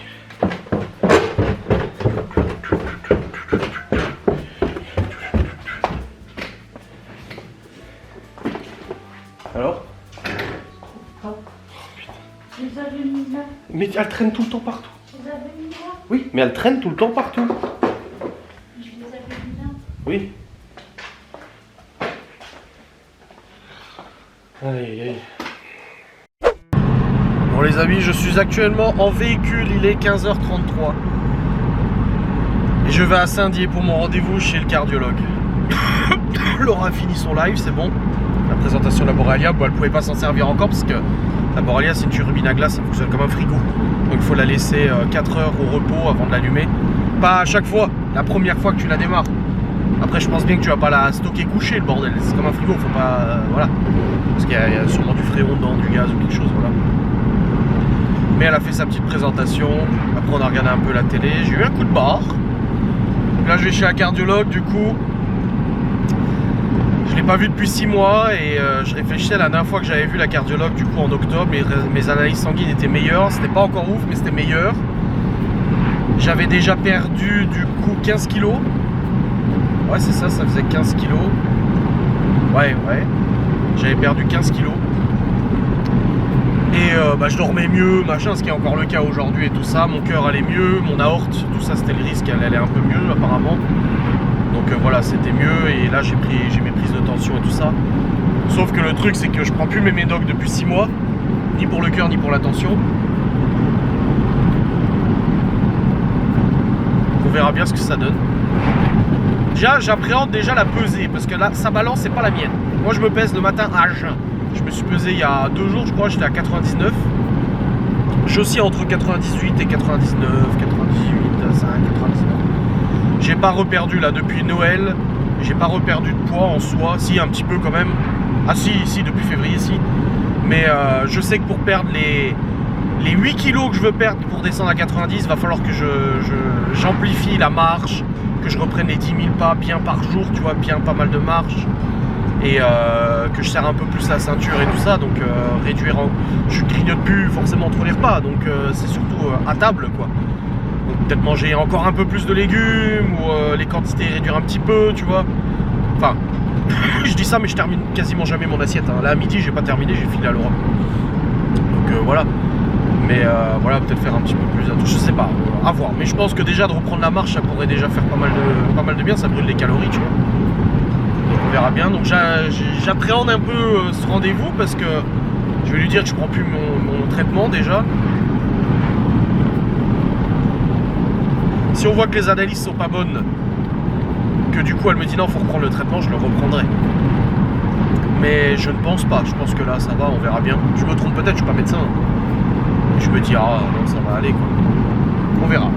Alors? Je les avais mis là. Mais elle traîne tout le temps partout. Je les avais mis là. Oui, mais elle traîne tout le temps partout. Je les avais mis là. Oui. Aïe aïe. Bon les amis, je suis actuellement en véhicule, il est 15h33. Et je vais à Saint-Dié pour mon rendez-vous chez le cardiologue. Laura a fini son live, c'est bon. La présentation de la Borealia, bon, elle pouvait pas s'en servir encore parce que la Borealia c'est une turbine à glace, ça fonctionne comme un frigo. Donc il faut la laisser 4 heures au repos avant de l'allumer. Pas à chaque fois, la première fois que tu la démarres. Après je pense bien que tu vas pas la stocker couchée le bordel, c'est comme un frigo, faut pas... voilà. Parce qu'il y a sûrement du fréon dedans, du gaz ou quelque chose, voilà. Mais elle a fait sa petite présentation, après on a regardé un peu la télé, j'ai eu un coup de barre. Là je vais chez un cardiologue du coup. Je l'ai pas vu depuis 6 mois et je réfléchissais à la dernière fois que j'avais vu la cardiologue du coup en octobre, mes analyses sanguines étaient meilleures, c'était pas encore ouf mais c'était meilleur. J'avais déjà perdu du coup 15 kilos. Ouais c'est ça, ça faisait 15 kilos. Ouais. J'avais perdu 15 kilos. Et je dormais mieux, machin, ce qui est encore le cas aujourd'hui et tout ça. Mon cœur allait mieux, mon aorte, tout ça c'était le risque, elle allait un peu mieux apparemment. Donc voilà, c'était mieux et là j'ai mes prises de tension et tout ça. Sauf que le truc c'est que je prends plus mes médocs depuis 6 mois, ni pour le cœur ni pour la tension. On verra bien ce que ça donne. Déjà j'appréhende déjà la pesée parce que là sa balance c'est pas la mienne. Moi je me pèse le matin à jeun. Je me suis pesé il y a 2 jours je crois, j'étais à 99. Je suis entre 98 et 99, 98, 5, 99. J'ai pas reperdu là depuis Noël, j'ai pas reperdu de poids en soi, si un petit peu quand même. Ah si depuis février si. Mais je sais que pour perdre les 8 kilos que je veux perdre pour descendre à 90, il va falloir que j'amplifie la marche, que je reprenne les 10 000 pas bien par jour, tu vois, bien pas mal de marche. Et que je serre un peu plus la ceinture et tout ça, donc réduire je grignote plus forcément trop les repas, donc c'est surtout à table quoi. Donc peut-être manger encore un peu plus de légumes ou les quantités réduire un petit peu, tu vois. Enfin, je dis ça mais je termine quasiment jamais mon assiette, hein. Là à midi j'ai pas terminé, j'ai filé à Laura. Donc voilà. Mais voilà, peut-être faire un petit peu plus, je sais pas, à voir. Mais je pense que déjà de reprendre la marche ça pourrait déjà faire pas mal de bien, ça brûle les calories, tu vois. On verra bien, donc j'appréhende un peu ce rendez-vous parce que je vais lui dire que je prends plus mon traitement déjà. Si on voit que les analyses sont pas bonnes, que du coup elle me dit non faut reprendre le traitement, je le reprendrai. Mais je ne pense pas, je pense que là ça va, on verra bien. Je me trompe peut-être, je suis pas médecin. Je me dis ah non ça va aller quoi. On verra.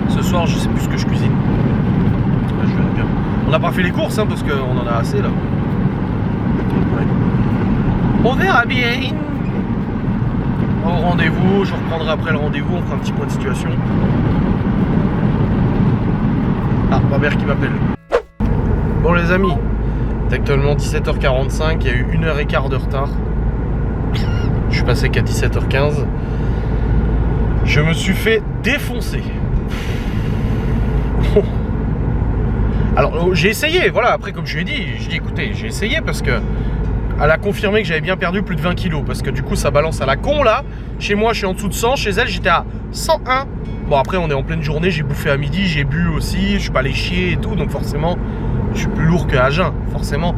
Ce soir, je sais plus ce que je cuisine. Là, je verrai bien. On n'a pas fait les courses, hein, parce qu'on en a assez là. Ouais. On verra bien. Au rendez-vous, je reprendrai après le rendez-vous, on fera un petit point de situation. Ah, ma mère qui m'appelle. Bon les amis, c'est actuellement 17h45, il y a eu 1h15 de retard. Je suis passé qu'à 17h15. Je me suis fait défoncer. Alors j'ai essayé, voilà, après comme je lui ai dit, écoutez, j'ai essayé parce que elle a confirmé que j'avais bien perdu plus de 20 kilos parce que du coup ça balance à la con là. Chez moi je suis en dessous de 100, chez elle j'étais à 101. Bon après on est en pleine journée, j'ai bouffé à midi, j'ai bu aussi, je suis pas allé chier et tout, donc forcément je suis plus lourd qu'à jeun, forcément.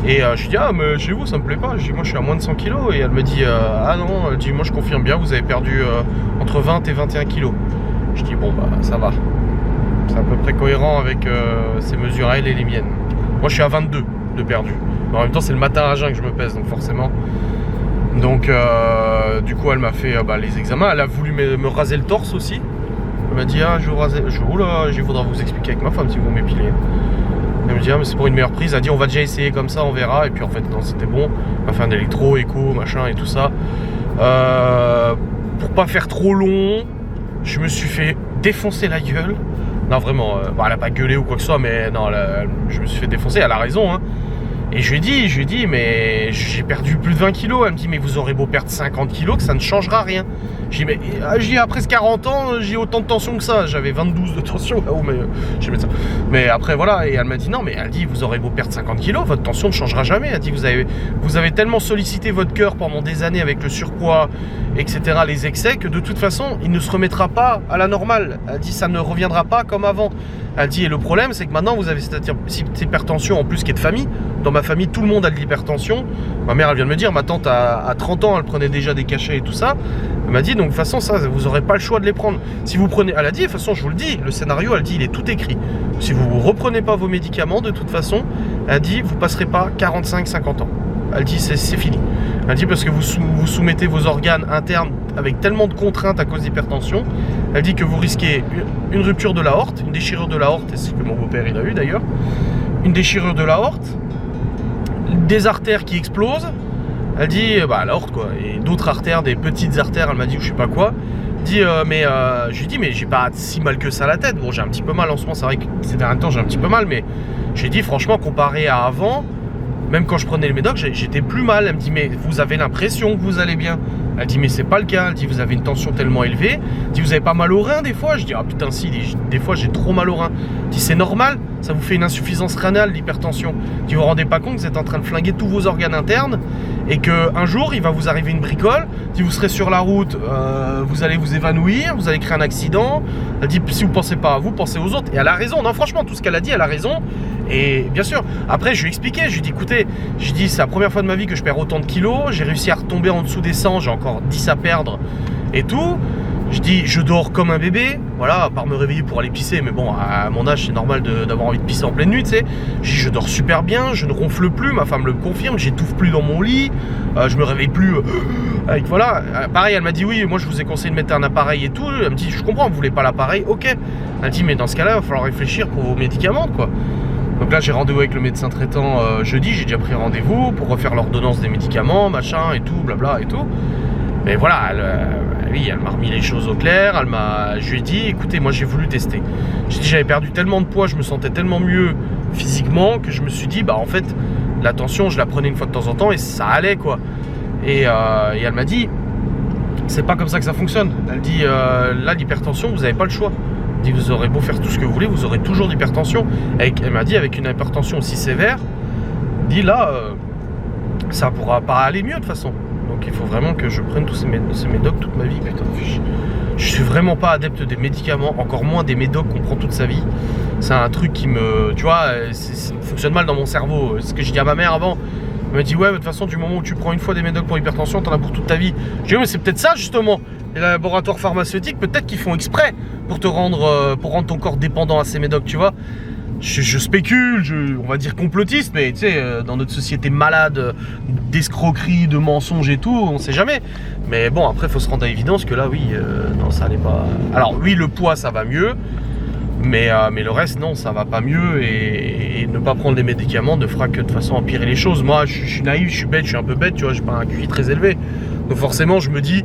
Et je lui dis ah mais chez vous ça me plaît pas, je dis moi je suis à moins de 100 kilos et elle me dit ah non, elle dit moi je confirme bien, vous avez perdu entre 20 et 21 kilos. Je dis bon bah ça va. C'est à peu près cohérent avec ses mesures à elle et les miennes. Moi je suis à 22 de perdu. Mais en même temps c'est le matin à jeun que je me pèse donc forcément. Donc du coup elle m'a fait les examens. Elle a voulu me raser le torse aussi. Elle m'a dit ah je vais vous raser. Je dis oula, il faudra vous expliquer avec ma femme si vous m'épilez. Elle me dit ah mais c'est pour une meilleure prise. Elle a dit on va déjà essayer comme ça, on verra. Et puis en fait non c'était bon. On a fait un électro, écho, machin et tout ça. Pour pas faire trop long, je me suis fait défoncer la gueule. Non vraiment, elle a pas gueulé ou quoi que ce soit, mais non, je me suis fait défoncer, elle a raison, hein. Et je lui ai dit, mais j'ai perdu plus de 20 kilos. Elle me dit, mais vous aurez beau perdre 50 kilos, que ça ne changera rien. J'ai dit, mais à presque 40 ans, j'ai autant de tension que ça. J'avais 22 de tension là-haut, mais j'ai mis ça. Mais après, voilà, et elle m'a dit, non, mais elle dit, vous aurez beau perdre 50 kilos, votre tension ne changera jamais. Elle dit, vous avez tellement sollicité votre cœur pendant des années avec le surpoids, etc., les excès, que de toute façon, il ne se remettra pas à la normale. Elle dit, ça ne reviendra pas comme avant. Elle dit, et le problème, c'est que maintenant, vous avez cette hypertension en plus qui est de famille. Dans ma famille, tout le monde a de l'hypertension. Ma mère, elle vient de me dire, ma tante, à 30 ans, elle prenait déjà des cachets et tout ça. Elle m'a dit, donc de toute façon, ça, vous n'aurez pas le choix de les prendre. Si vous prenez, elle a dit, de toute façon, je vous le dis, le scénario, elle dit, il est tout écrit. Si vous ne reprenez pas vos médicaments, de toute façon, elle dit, vous ne passerez pas 45-50 ans. Elle dit, c'est fini. Elle dit, parce que vous soumettez vos organes internes avec tellement de contraintes à cause d'hypertension. Elle dit que vous risquez une rupture de l'aorte, une déchirure de l'aorte, et c'est ce que mon beau-père, il a eu d'ailleurs. Une déchirure de l'aorte, des artères qui explosent. Elle dit, l'aorte quoi, et d'autres artères, des petites artères, elle m'a dit, ou je sais pas quoi. Je lui dis, mais j'ai pas si mal que ça à la tête. Bon, j'ai un petit peu mal en ce moment, c'est vrai que ces derniers temps, j'ai un petit peu mal, mais j'ai dit, franchement, comparé à avant, même quand je prenais le médoc, j'étais plus mal. Elle me dit, mais vous avez l'impression que vous allez bien. Elle dit, mais c'est pas le cas. Elle dit, vous avez une tension tellement élevée. Elle dit, vous avez pas mal au rein des fois. Je dis, ah putain, si, des fois j'ai trop mal au rein. Elle dit, c'est normal, ça vous fait une insuffisance rénale, l'hypertension. Elle dit, vous vous rendez pas compte que vous êtes en train de flinguer tous vos organes internes et qu'un jour, il va vous arriver une bricole. Si vous serez sur la route, vous allez vous évanouir, vous allez créer un accident. Elle dit, si vous pensez pas à vous, pensez aux autres. Et elle a raison. Non, franchement, tout ce qu'elle a dit, elle a raison. Et bien sûr, après je lui ai expliqué, je lui ai dit, écoutez, c'est la première fois de ma vie que je perds autant de kilos, j'ai réussi à retomber en dessous des 100, j'ai encore 10 à perdre et tout. Je dis, je dors comme un bébé, voilà, à part me réveiller pour aller pisser, mais bon, à mon âge, c'est normal d'avoir envie de pisser en pleine nuit, tu sais. Je dis, je dors super bien, je ne ronfle plus, ma femme le confirme, j'étouffe plus dans mon lit, je me réveille plus, avec, voilà. Pareil, elle m'a dit, oui, moi je vous ai conseillé de mettre un appareil et tout. Elle me dit, je comprends, vous voulez pas l'appareil, ok. Elle dit, mais dans ce cas-là, il va falloir réfléchir pour vos médicaments, quoi. Donc là j'ai rendez-vous avec le médecin traitant jeudi, j'ai déjà pris rendez-vous pour refaire l'ordonnance des médicaments, machin et tout, blabla et tout. Mais voilà, elle m'a remis les choses au clair, je lui ai dit, écoutez, moi j'ai voulu tester. J'ai dit, j'avais perdu tellement de poids, je me sentais tellement mieux physiquement que je me suis dit, en fait, la tension, je la prenais une fois de temps en temps et ça allait quoi. Et elle m'a dit, c'est pas comme ça que ça fonctionne. Elle dit, là l'hypertension, vous n'avez pas le choix. Elle dit, vous aurez beau faire tout ce que vous voulez, vous aurez toujours d'hypertension. Elle m'a dit, avec une hypertension aussi sévère, elle dit là, ça pourra pas aller mieux de toute façon. Donc il faut vraiment que je prenne tous ces médocs toute ma vie. Putain, je suis vraiment pas adepte des médicaments, encore moins des médocs qu'on prend toute sa vie. C'est un truc qui me, tu vois, ça fonctionne mal dans mon cerveau. C'est ce que j'ai dit à ma mère avant. Elle m'a dit, ouais, de toute façon, du moment où tu prends une fois des médocs pour l'hypertension, t'en as pour toute ta vie. J'ai dit, mais c'est peut-être ça justement. Les laboratoires pharmaceutiques, peut-être qu'ils font exprès pour rendre ton corps dépendant à ces médocs, tu vois. Je spécule, on va dire complotiste, mais tu sais, dans notre société malade, d'escroquerie, de mensonges et tout, on sait jamais. Mais bon, après, il faut se rendre à l'évidence que là, oui, non, ça allait pas. Alors, oui, le poids, ça va mieux, mais le reste, non, ça va pas mieux. Et ne pas prendre les médicaments ne fera que de toute façon empirer les choses. Moi, je suis naïf, je suis bête, je suis un peu bête, tu vois, j'ai pas un QI très élevé. Donc, forcément, je me dis,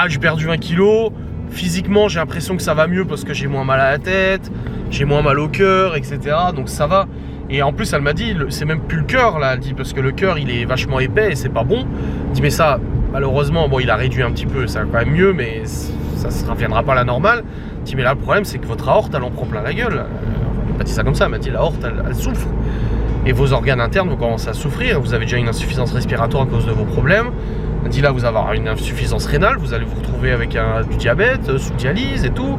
j'ai perdu 20 kilos. Physiquement, j'ai l'impression que ça va mieux parce que j'ai moins mal à la tête, j'ai moins mal au cœur, etc. Donc ça va. Et en plus, elle m'a dit, c'est même plus le cœur là, elle dit, parce que le cœur il est vachement épais et c'est pas bon. Elle dit, mais ça, malheureusement, bon, il a réduit un petit peu, ça va quand même mieux, mais ça ne reviendra pas à la normale. Elle dit, mais là, le problème, c'est que votre aorte, elle en prend plein la gueule. Elle m'a pas dit ça comme ça, elle m'a dit, l'aorte, elle souffre. Et vos organes internes vont commencer à souffrir. Vous avez déjà une insuffisance respiratoire à cause de vos problèmes. Elle dit, là, vous allez avoir une insuffisance rénale, vous allez vous retrouver avec du diabète, sous dialyse et tout.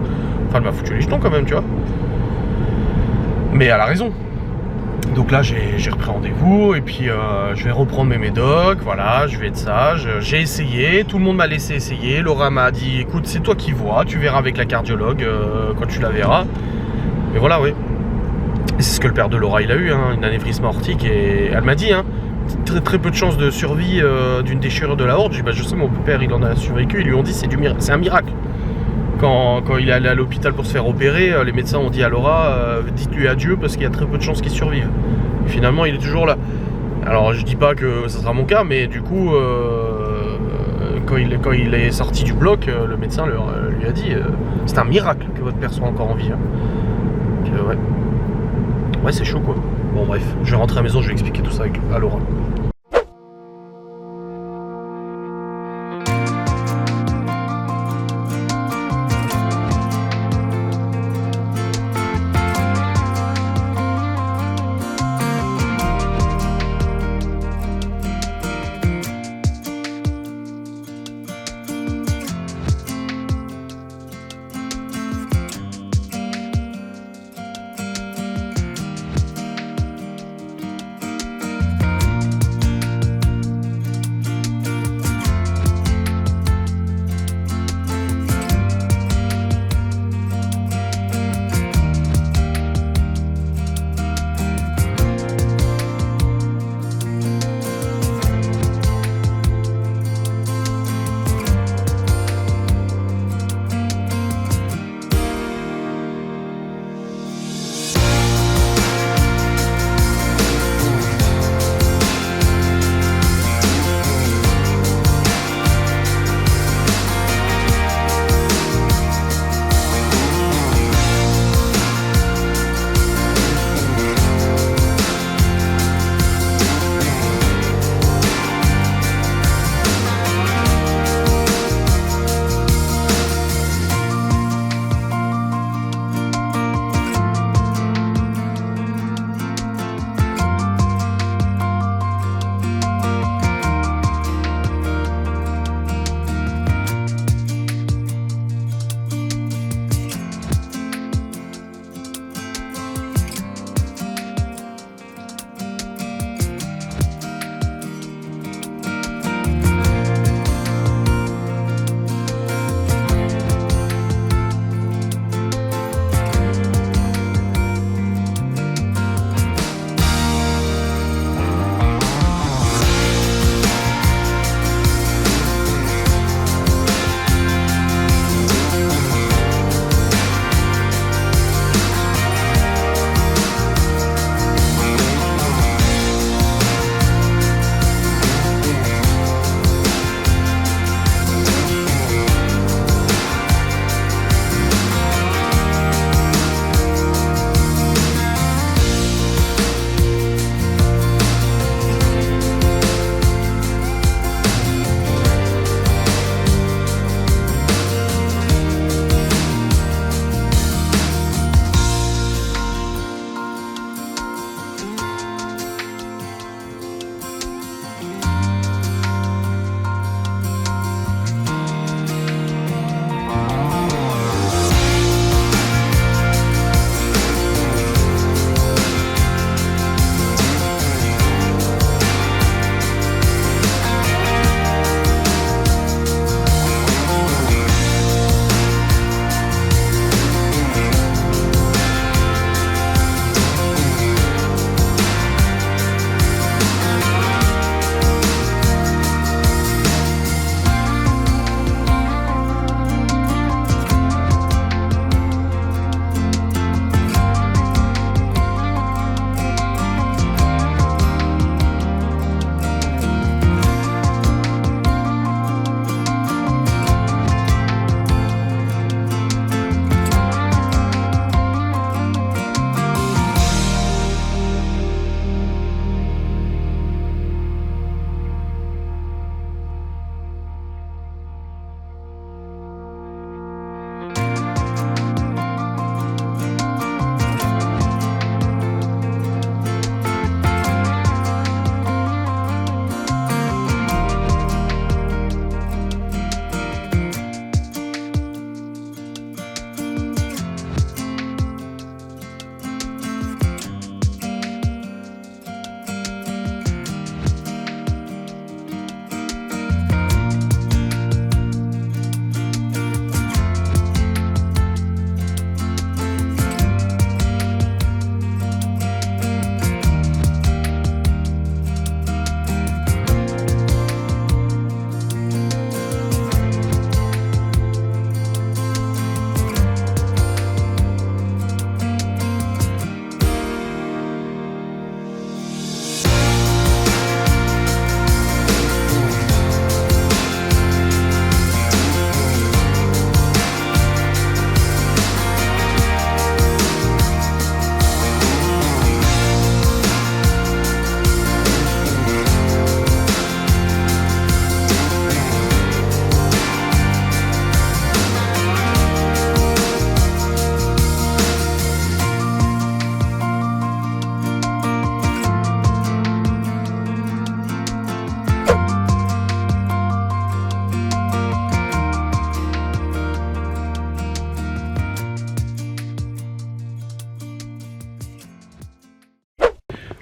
Enfin, elle m'a foutu les jetons quand même, tu vois. Mais elle a raison. Donc là, j'ai repris rendez-vous et puis je vais reprendre mes médocs, voilà, je vais être sage. J'ai essayé, tout le monde m'a laissé essayer. Laura m'a dit, écoute, c'est toi qui vois, tu verras avec la cardiologue quand tu la verras. Mais voilà, oui. Et c'est ce que le père de Laura, il a eu, hein, une anévrisme aortique. Et elle m'a dit, hein, très peu de chances de survie d'une déchirure de l'aorte. Je sais, mon père, il en a survécu. Ils lui ont dit, c'est un miracle. Quand il est allé à l'hôpital pour se faire opérer, les médecins ont dit à Laura, dites-lui adieu parce qu'il y a très peu de chances qu'il survive. Et finalement, il est toujours là. Alors, je dis pas que ça sera mon cas, mais du coup, quand il est sorti du bloc, le médecin lui a dit, c'est un miracle que votre père soit encore en vie. Hein. Donc, ouais. Ouais, c'est chaud quoi. Bon, bref, je vais rentrer à la maison, je vais expliquer tout ça à Laura.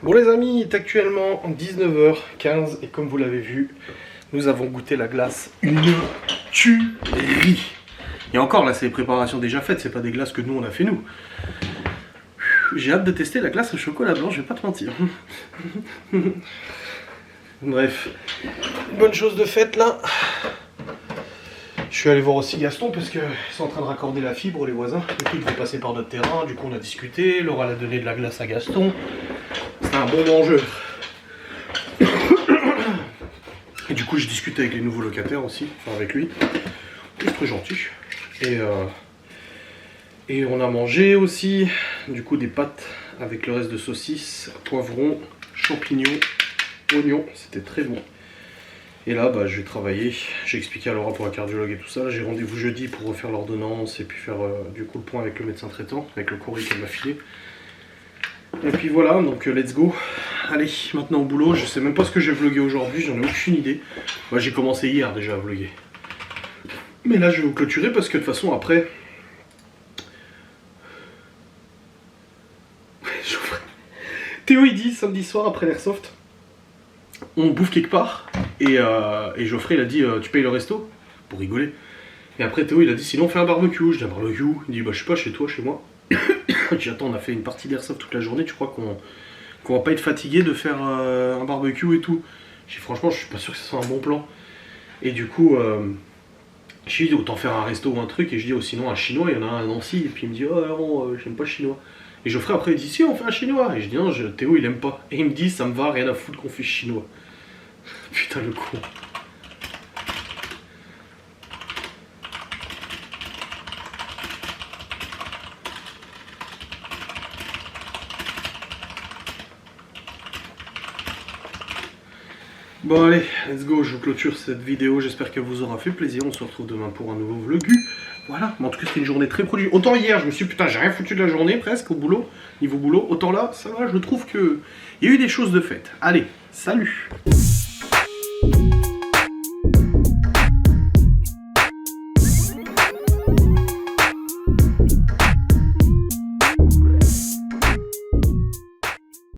Bon les amis, il est actuellement 19h15 et comme vous l'avez vu, nous avons goûté la glace, une tuerie. Et encore là, c'est les préparations déjà faites, c'est pas des glaces que nous on a fait nous. J'ai hâte de tester la glace au chocolat blanc, je vais pas te mentir. Bref, une bonne chose de faite là. Je suis allé voir aussi Gaston parce qu'ils sont en train de raccorder la fibre, les voisins. Du coup, ils devaient passer par notre terrain, du coup on a discuté, Laura a donné de la glace à Gaston. C'est un bon mangeur. Et du coup, j'ai discuté avec les nouveaux locataires aussi, enfin avec lui. Il est très gentil. Et on a mangé aussi, du coup, des pâtes avec le reste de saucisses, poivrons, champignons, oignons. C'était très bon. Et là, bah, je vais travailler. J'ai expliqué à Laura pour la cardiologue et tout ça. J'ai rendez-vous jeudi pour refaire l'ordonnance et puis faire du coup le point avec le médecin traitant, avec le courrier qu'elle m'a filé. Et puis voilà, donc let's go. Allez, maintenant au boulot. Je sais même pas ce que j'ai vlogué aujourd'hui, j'en ai aucune idée. Moi, j'ai commencé hier déjà à vloguer. Mais là, je vais vous clôturer parce que de toute façon, après... Théo, il dit samedi soir après l'airsoft, on bouffe quelque part. Et Geoffrey, il a dit tu payes le resto? Pour rigoler. Et après, Théo, il a dit sinon on fait un barbecue. Je dis un barbecue. Il dit bah je sais pas, chez toi, chez moi. Je dis attends, on a fait une partie d'airsoft toute la journée, tu crois qu'on va pas être fatigué de faire un barbecue et tout? Je dis franchement, je suis pas sûr que ce soit un bon plan. Et du coup, je dis autant faire un resto ou un truc. Et je dis oh, sinon un chinois, il y en a un à Nancy. Et puis il me dit oh non, j'aime pas le chinois. Et Geoffrey après il dit si on fait un chinois. Et je dis non, Théo il aime pas. Et il me dit ça me va, rien à foutre qu'on fait chinois. Putain le con. Bon allez, let's go, je vous clôture cette vidéo, j'espère qu'elle vous aura fait plaisir, on se retrouve demain pour un nouveau vlogu. Voilà, mais en tout cas c'était une journée très productive. Autant hier, je me suis dit putain j'ai rien foutu de la journée presque au boulot, niveau boulot, autant là, ça va, je trouve que il y a eu des choses de faites. Allez, salut!